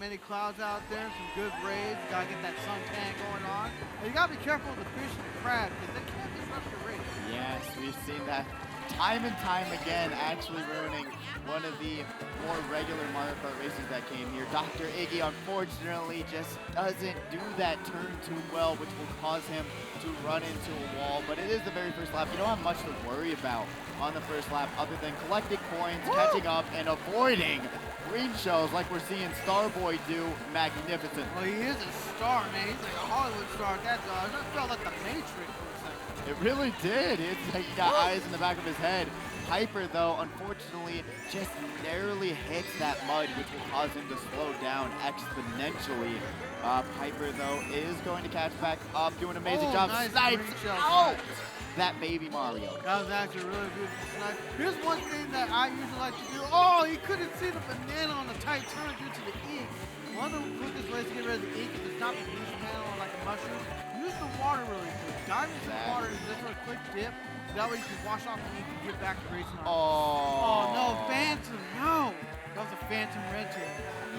many clouds out there, some good rays. You gotta get that suntan going on. And you gotta be careful with the fish and the crab because they can't disrupt your race. Yes, we've seen that time and time again, actually ruining one of the more regular Mario Kart races that came here. Dr. Iggy, unfortunately, just doesn't do that turn too well, which will cause him to run into a wall. But it is the very first lap. You don't have much to worry about on the first lap other than collecting coins, catching up, and avoiding green shells like we're seeing Starboy do magnificent. Well, he is a star, man. He's like a Hollywood star at that dog. It felt like the Matrix for a second. It really did. It's like he got eyes in the back of his head. Piper, though, unfortunately, just narrowly hits that mud, which will cause him to slow down exponentially. Piper, though, is going to catch back up, doing an amazing job. Nice Snipes shell. out that baby Mario. That was actually really good snipe. Here's one thing that I usually like to do. Oh, he couldn't see the banana on the tight turn due to the ink. One of the quickest ways to get rid of the ink is to stop the use panel on like a mushroom. Use the water really quick. Dive into the water and just for a quick dip. That way you can wash off the ink and get back to racing on. Oh no, Phantom, no! That was a Phantom red tail.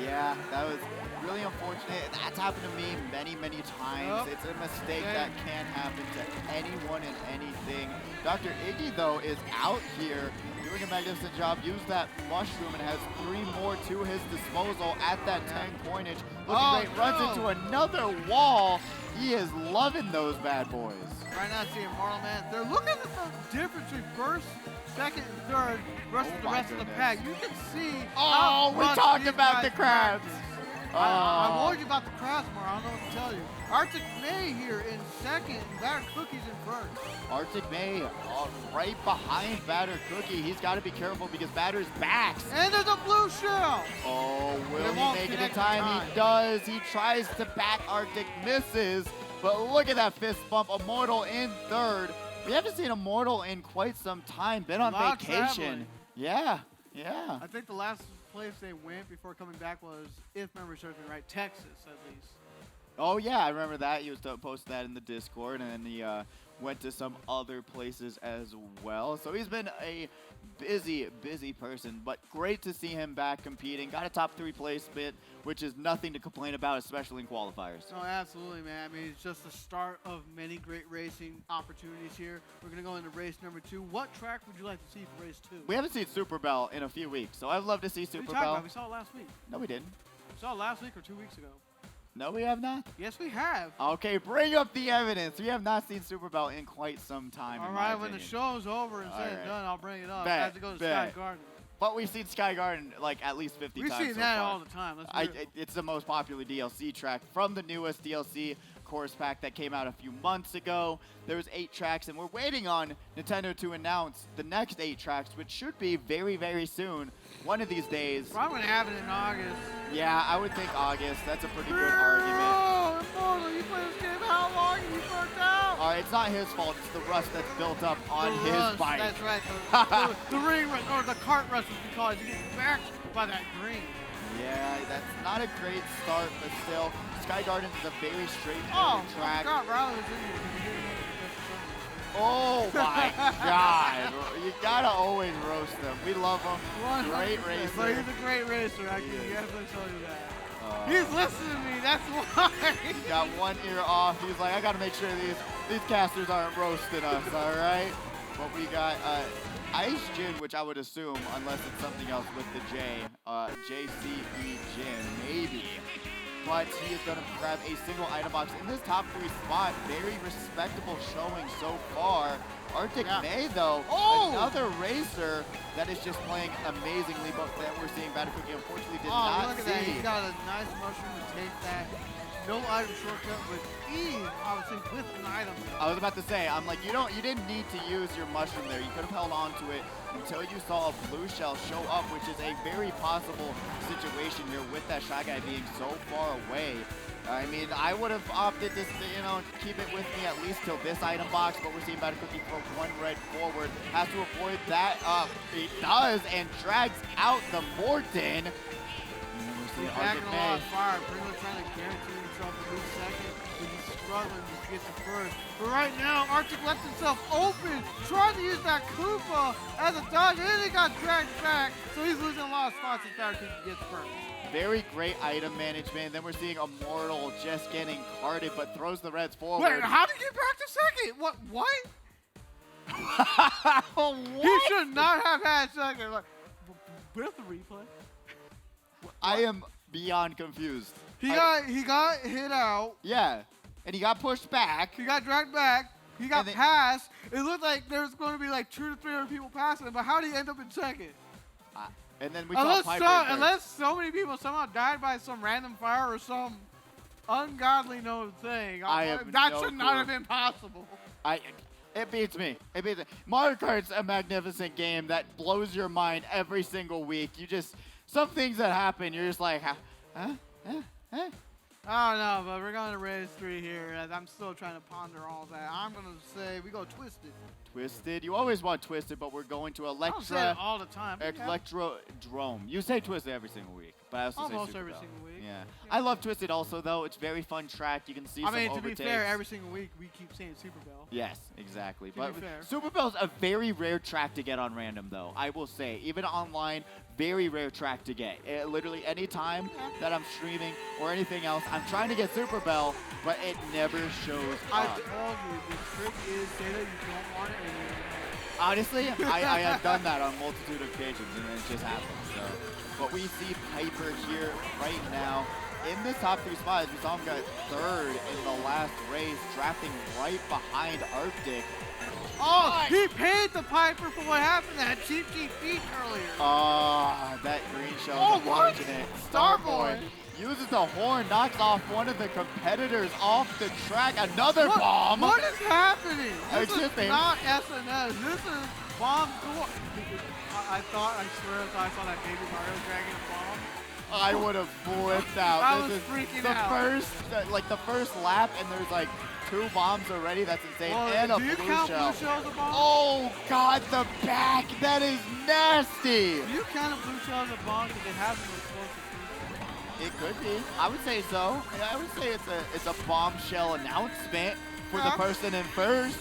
Yeah, that was really unfortunate. That's happened to me many, many times. It's a mistake that can happen to anyone and anything. Dr. Iggy, though, is out here doing a magnificent job. Used that mushroom and has 3 more to his disposal at that 10 coinage. Looking great, runs into another wall. He is loving those bad boys. Right now, seeing Marlon Man. They're looking at the difference between first, second, and third versus the rest of the pack. You can see. Oh, we talked about the crabs. I warned you about the crabs more. I don't know what to tell you. Arctic May here in second, and Batter Cookie's in first. Arctic May right behind Batter Cookie. He's got to be careful because Batter's back. And there's a blue shell. Oh, will he make it in time? He does. He tries to back Arctic, misses. But look at that fist bump. Immortal in third. We haven't seen Immortal in quite some time. Been on vacation. Yeah. I think the last place they went before coming back was, if memory serves me right, Texas at least. Oh yeah, I remember that. He was posted that in the Discord, and then he went to some other places as well. So he's been a busy person, but great to see him back competing. Got a top 3 placement, which is nothing to complain about, especially in qualifiers. Oh, absolutely, man. I mean, it's just the start of many great racing opportunities here. We're going to go into race number 2. What track would you like to see for race 2? We haven't seen Super Bell in a few weeks, so I'd love to see Super Bell. We saw it last week. No, we didn't. We saw it last week or 2 weeks ago. No, we have not? Yes, we have. Okay, bring up the evidence. We have not seen Super Bell in quite some time. All right, when the show's over and said and done, I'll bring it up. I have to go to Sky Garden. But we've seen Sky Garden like at least 50 times. We've seen that all the time. It's the most popular DLC track from the newest DLC course pack that came out a few months ago. There's 8 tracks, and we're waiting on Nintendo to announce the next 8 tracks, which should be very, very soon. One of these days. Probably going to happen in August. Yeah, I would think August. That's a pretty good argument. Oh, Immortal, you play this game how long and you burnt out? All right, it's not his fault. It's the rust that's built up on his bike. That's right. The ring rust, or the cart rust, as we call it. You get backed by that green. Yeah, that's not a great start, but still, Sky Garden is a very straightforward track. Oh, Riley was in here. Oh my God! You gotta always roast them. We love him. Great racer. But he's a great racer. I can definitely tell you that. He's listening to me. That's why. He got one ear off. He's like, I gotta make sure these casters aren't roasting us. All right. But we got Ice Gin, which I would assume, unless it's something else with the J, JCE Gin, maybe. But he is going to grab a single item box in this top 3 spot. Very respectable showing so far. Arctic May, though, another racer that is just playing amazingly, but that we're seeing Batter Cookie unfortunately did not look at that. He got a nice mushroom to take that. No item shortcut with ease, obviously, with an item. I was about to say, I'm like, you didn't need to use your mushroom there. You could have held on to it until you saw a blue shell show up, which is a very possible situation here with that Shy Guy being so far away. I mean, I would have opted to, keep it with me at least till this item box, but we're seeing Batter Cookie throw 1 red forward. Has to avoid that. He does, and drags out the Morton. He's backing a lot of fire. Pretty much trying to guarantee himself a good second, but he's struggling to get to first. But right now, Arctic left himself open, trying to use that Koopa as a dodge, and then he got dragged back, so he's losing a lot of spots as Batter Cookie gets first. Very great item management. Then we're seeing Immortal just getting carded, but throws the Reds forward. Wait, how did he get back to second? What? What? He should not have had second. Like, where's the replay? I am beyond confused. He got hit out. Yeah, and he got pushed back. He got dragged back. He got then, passed. It looked like there was going to be like 200 to 300 people passing him, but how did he end up in second? And then we saw Piper. Unless so many people somehow died by some random fire or some ungodly known thing. That should not have been possible. It beats me. It beats me. Mario Kart's a magnificent game that blows your mind every single week. Some things that happen, you're just like, huh? I don't know, but we're going to raise 3 here. As I'm still trying to ponder all that. I'm going to say we go Twisted. Twisted? You always want Twisted, but we're going to I don't say it all the time. Electrodrome. You say Twisted every single week, but I also almost say every Superbell. single week. Yeah. I love Twisted also, though. It's very fun track. You can see some overtakes. To be fair, every single week we keep saying Superbell. Yes, exactly. To be fair. Superbell's a very rare track to get on random, though. I will say, even online, very rare track to get. Literally any time that I'm streaming or anything else, I'm trying to get Superbell, but it never shows I up. told you, the trick is say that you don't want it and then Honestly, I have done that on a multitude of occasions, and it just happens. So, but we see Piper here right now in the top 3 spots. We saw him get 3rd in the last race, drafting right behind Arctic. Oh, he paid the Piper for what happened to that cheap beat earlier. That green shell is unfortunate. Starboy uses the horn, knocks off one of the competitors off the track. Another bomb. What is happening? This is not SNS. This is bomb. I swear I saw that baby Mario dragging a bomb. I would have flipped out. I was freaking out. The first lap, and there's like 2 bombs already. That's insane. And a blue shell. Blue shells a bomb? Oh God, the back. That is nasty. Do you count a blue shell as a bomb because they have them explosive? It could be. I would say so. I would say it's a bombshell announcement for the person in first.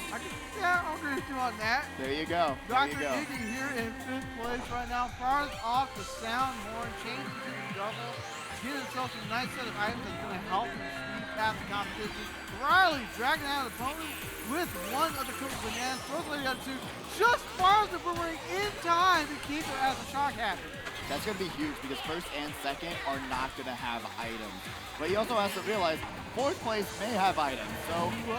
I'll agree with you on that. There you go. Dr. Iggy here in 5th place right now. Fires off the sound horn, changes to the double. Getting himself a nice set of items that's going to help him speed past the competition. Riley dragging out the opponent with one of the cookie bananas. Throws away the other 2. Just fires the boomerang in time to keep it as a shock happens. That's going to be huge because 1st and 2nd are not going to have items. But he also has to realize 4th place may have items. So, you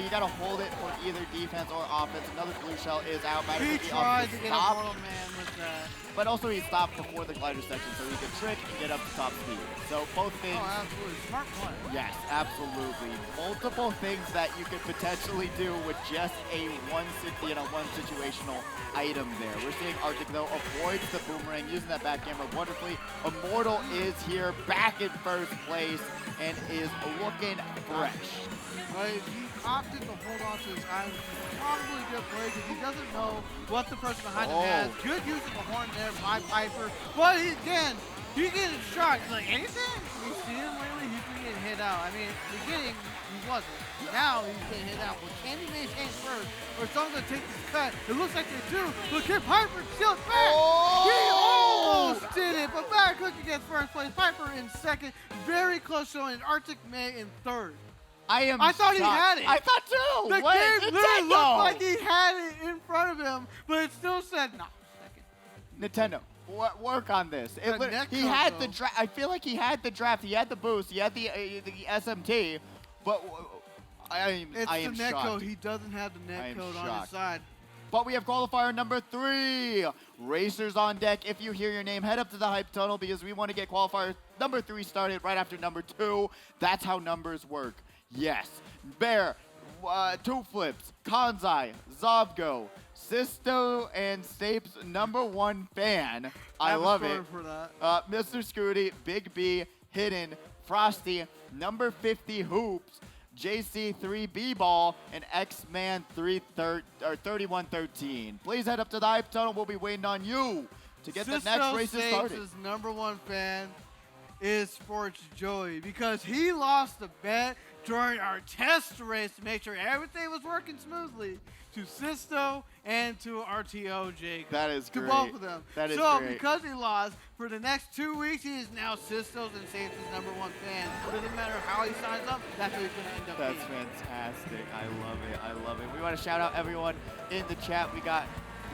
got to hold it for either defense or offense. Another blue shell is out. He tried to get a Mortal Man with that. But also he stopped before the glider section so he could trick and get up to top speed. So both things. Oh, absolutely. Smart play. Yes, absolutely. Multiple things that you could potentially do with just a one situational item there. We're seeing Arctic, though, avoids the boomerang, using that back camera wonderfully. Immortal is here, back in 1st place, and is looking fresh. Right, he opted to hold on to his item. Probably a good play because he doesn't know what the person behind him has. Good use of the horn there by Piper. But he's getting shot. He's like, anything? You see him lately? He's been getting hit out. I mean, beginning, he wasn't. Now he's getting hit out. But can he maintain first? Or someone's going to take this cut? It looks like they do. But can Piper steal it back? He almost did it. But Bad Cookie gets 1st place. Piper in 2nd. Very close showing. Arctic May in 3rd. I thought he had it. I thought too. The game literally looked like he had it in front of him, but it still said no. 2nd. Nintendo, work on this. He had the draft. I feel like he had the draft. He had the boost. He had the SMT, but I am the netcode. shocked. He doesn't have the netcode on his side. But we have qualifier number 3. Racers on deck. If you hear your name, head up to the hype tunnel because we want to get qualifier number 3 started right after number 2. That's how numbers work. Yes. Bear, 2 flips, Kanzai, Zobgo, Sisto, and Stape's #1 fan. I love it. For that. Mr. Scooty, Big B, Hidden, Frosty, number 50 Hoops, JC3 B-Ball, and X-Man 3113. Please head up to the hype tunnel. We'll be waiting on you to get the next races started. Sisto's #1 fan is Sports Joey because he lost the bet during our test race to make sure everything was working smoothly to Sisto and to RTO Jacob. That is great. To both of them. That is so great. because he lost, For the next 2 weeks, he is now Sistos and Saints' #1 fan. It doesn't matter how he signs up, that's what he's going to end up That's being. fantastic. I love it. I love it. We want to shout out everyone in the chat. We got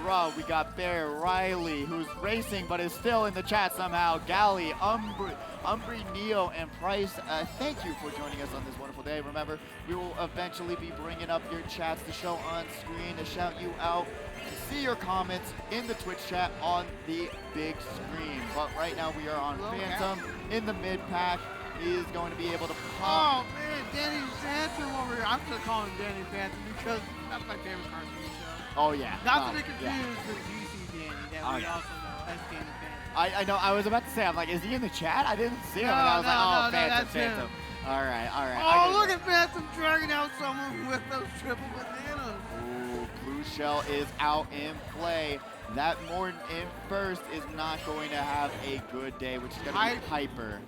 Bro, we got Bear, Riley, who's racing but is still in the chat somehow. Gally, Umbri, Neo, and Price. Thank you for joining us on this wonderful day. Remember, we will eventually be bringing up your chats to show on screen, to shout you out, and see your comments in the Twitch chat on the big screen. But right now we are on Phantom in the mid pack. He is going to be able to pop. Oh man, Danny Phantom over here. I'm just calling him Danny Phantom because that's my favorite cartoon show. Oh yeah. Not to be confused with DC Danny that we also know as Danny Phantom. I know. I was about to say, I'm like, is he in the chat? I didn't see him. And I was like, oh, Phantom, Phantom. Him. All right, all right. Oh, look at Phantom dragging out someone with those triple bananas. Ooh, Blue Shell is out in play. That Morton in first is not going to have a good day, which is going to be Piper.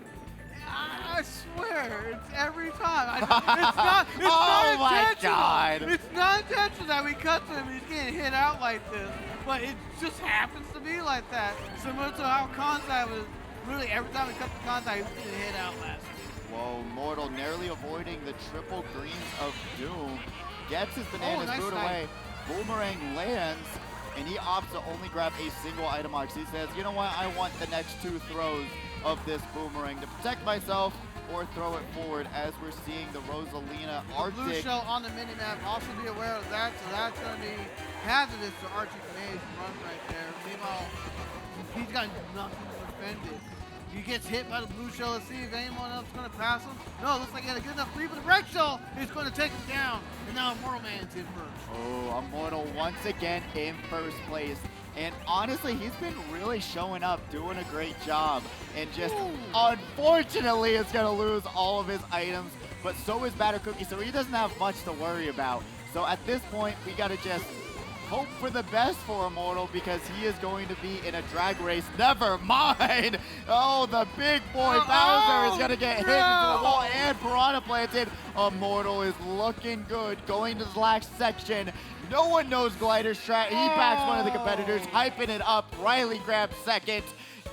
I swear, it's every time. It's not oh my intentional. God. It's not intentional that we cut to him and he's getting hit out like this. But it just happens to be like that. Similar to how Contact was, really every time we cut the Contact, he was getting hit out last week. Whoa, Mortal narrowly avoiding the triple greens of Doom. Gets his bananas booed away. Boomerang lands, and he opts to only grab a single item mark. So he says, you know what, I want the next 2 throws of this boomerang to protect myself or throw it forward, as we're seeing the Rosalina Arctic. Blue Shell on the minimap, also be aware of that, so that's going to be hazardous to Arctic Maze run right there. Meanwhile, he's got nothing to defend it. He gets hit by the Blue Shell. Let's see if anyone else is going to pass him. No, looks like he had a good enough lead, but the Red Shell is going to take him down, and now Immortal Man's in first. Oh, Immortal once again in first place. And honestly, he's been really showing up, doing a great job. And just, unfortunately, is going to lose all of his items. But so is Batter Cookie, so he doesn't have much to worry about. So at this point, we got to just hope for the best for Immortal, because he is going to be in a drag race. Never mind. Oh, the big boy Bowser is going to get hit into the wall, and Piranha planted. Immortal is looking good, going to the last section. No one knows Glider strat. He backs one of the competitors, hyping it up. Riley grabs second,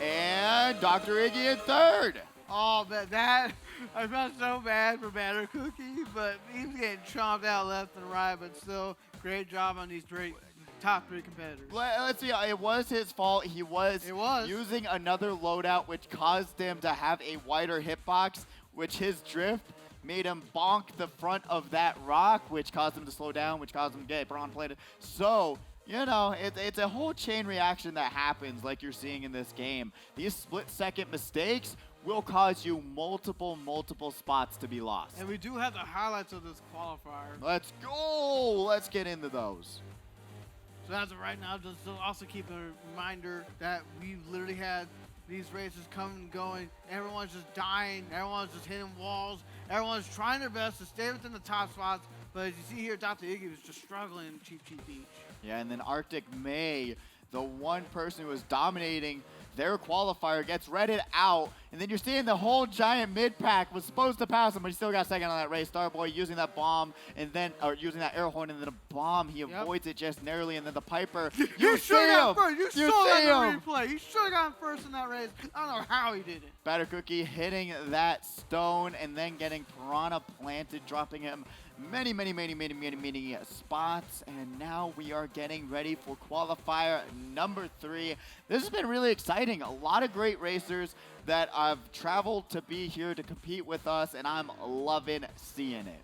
and Dr. Iggy in third. Oh, but that, I felt so bad for Batter Cookie, but he's getting chomped out left and right, but still, great job on these top 3 competitors. Let's see, it was his fault. He was using another loadout, which caused him to have a wider hitbox, which his drift made him bonk the front of that rock, which caused him to slow down, which caused him to get Braun plated. So, you know, it's a whole chain reaction that happens like you're seeing in this game. These split-second mistakes will cause you multiple spots to be lost. And we do have the highlights of this qualifier. Let's go! Let's get into those. So as of right now, just also keep a reminder that we've literally had these races coming and going. Everyone's just dying. Everyone's just hitting walls. Everyone's trying their best to stay within the top spots. But as you see here, Dr. Iggy was just struggling in Cheap Beach. Yeah, and then Arctic May, the one person who was dominating their qualifier, gets redded out, and then you're seeing the whole giant mid-pack was supposed to pass him, but he still got second on that race. Starboy using that bomb, and then, or using that air horn, and then a bomb, he avoids it just narrowly, and then the Piper, you see him! You saw that in the replay. He should have gotten first in that race. I don't know how he did it. Batter Cookie hitting that stone, and then getting Piranha planted, dropping him many spots, and now we are getting ready for qualifier number 3. This has been really exciting. A lot of great racers that have traveled to be here to compete with us, and I'm loving seeing it.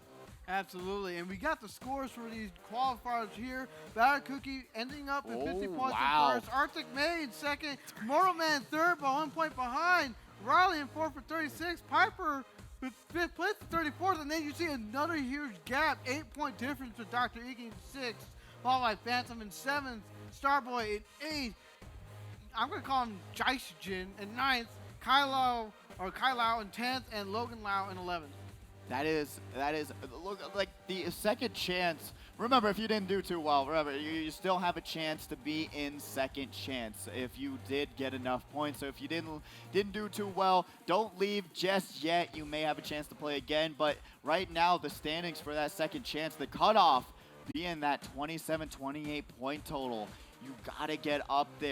Absolutely, and we got the scores for these qualifiers here. Batter Cookie ending up with 50 points in first. Arctic May in second. Mortal Man third by 1 point behind. Riley in fourth for 36. Piper with 5th place at 34th, and then you see another huge gap, 8-point difference with Dr. Iggy in 6th, followed by Phantom in 7th, Starboy in 8th, I'm going to call him Jaisjin in 9th, Kai Lau in 10th, and Logan Lau in 11th. That is, look, like the second chance. Remember, if you didn't do too well, remember, you still have a chance to be in second chance if you did get enough points. So if you didn't do too well, don't leave just yet. You may have a chance to play again. But right now, the standings for that second chance, the cutoff being that 27-28 point total, you got to get up there.